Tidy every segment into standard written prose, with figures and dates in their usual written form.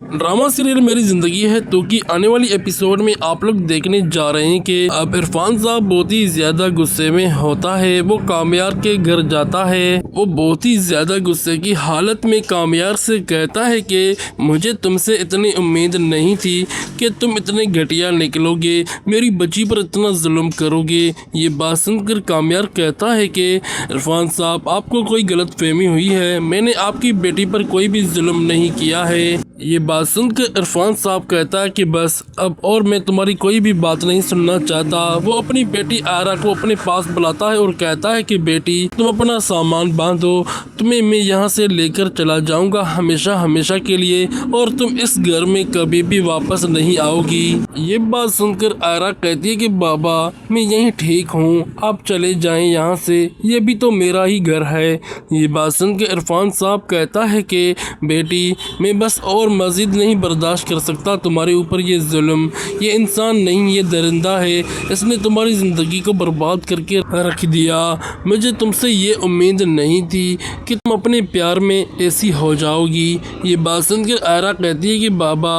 Drama serial मेरी जिंदगी है तो कि आने वाली एपिसोड में आप लोग देखने जा रहे हैं कि अब इरफान साहब बहुत ही ज्यादा गुस्से में होता है। वो कामयार के घर जाता है। वो बहुत ही ज्यादा गुस्से की हालत में कामयार से कहता है कि मुझे तुमसे इतनी उम्मीद नहीं थी कि तुम इतने घटिया निकलोगे, मेरी बच्ची पर इतना जुल्म करोगे। ये बात सुनकर कामयार कहता है कि इरफान साहब आपको कोई गलत फहमी हुई है, मैंने आपकी बेटी पर कोई भी जुल्म नहीं किया है। ये बात सुनकर इरफान साहब कहता है कि बस अब और मैं तुम्हारी कोई भी बात नहीं सुनना चाहता। वो अपनी बेटी आयरा को अपने पास बुलाता है और कहता है कि बेटी तुम अपना सामान बांधो, तुम्हें मैं यहाँ से लेकर चला जाऊँगा हमेशा हमेशा के लिए, और तुम इस घर में कभी भी वापस नहीं आओगी। ये बात सुनकर आयरा कहती है कि बाबा मैं यहीं ठीक हूँ, आप चले जाएं यहाँ से, ये भी तो मेरा ही घर है। ये बात सुनकर इरफान साहब कहता है कि बेटी मैं बस और मज़ीद नहीं बर्दाश्त कर सकता तुम्हारे ऊपर ये जुल्म। ये इंसान नहीं, ये दरिंदा है, इसने तुम्हारी ज़िंदगी को बर्बाद करके रख दिया। मुझे तुमसे ये उम्मीद नहीं थी कि तुम अपने प्यार में ऐसी हो जाओगी। ये बात सुनकर आयरा कहती है कि बाबा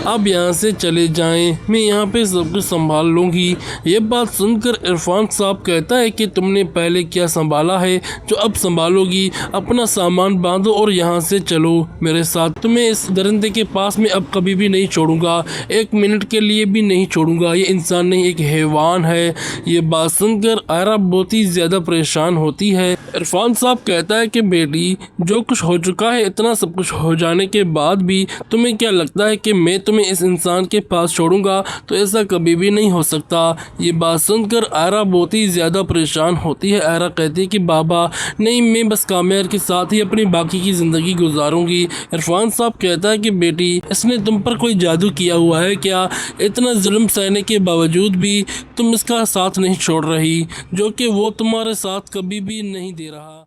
आप यहाँ से चले जाएं, मैं यहाँ पे सब कुछ संभाल लूँगी। ये बात सुनकर इरफान साहब कहता है कि तुमने पहले क्या संभाला है जो अब संभालोगी, अपना सामान बांधो और यहाँ से चलो मेरे साथ, तुम्हें इस दरिंदे के पास में अब कभी भी नहीं छोड़ूंगा, एक मिनट के लिए भी नहीं छोड़ूंगा। ये इंसान नहीं, एक हैवान है। ये बात सुनकर आयरा बहुत ही ज़्यादा परेशान होती है। इरफान साहब कहता है कि बेटी जो कुछ हो चुका है, इतना सब कुछ हो जाने के बाद भी तुम्हें क्या लगता है कि मैं तुम्हें इस इंसान के पास छोड़ूंगा? तो ऐसा कभी भी नहीं हो सकता। ये बात सुनकर आयरा बहुत ही ज़्यादा परेशान होती है। आयरा कहती है कि बाबा नहीं, मैं बस कामयार के साथ ही अपनी बाकी की ज़िंदगी गुजारूंगी। इरफान साहब कहता है कि बेटी इसने तुम पर कोई जादू किया हुआ है क्या? इतना जुल्म सहने के बावजूद भी तुम इसका साथ नहीं छोड़ रही, जो कि वो तुम्हारे साथ कभी भी नहीं दे रहा।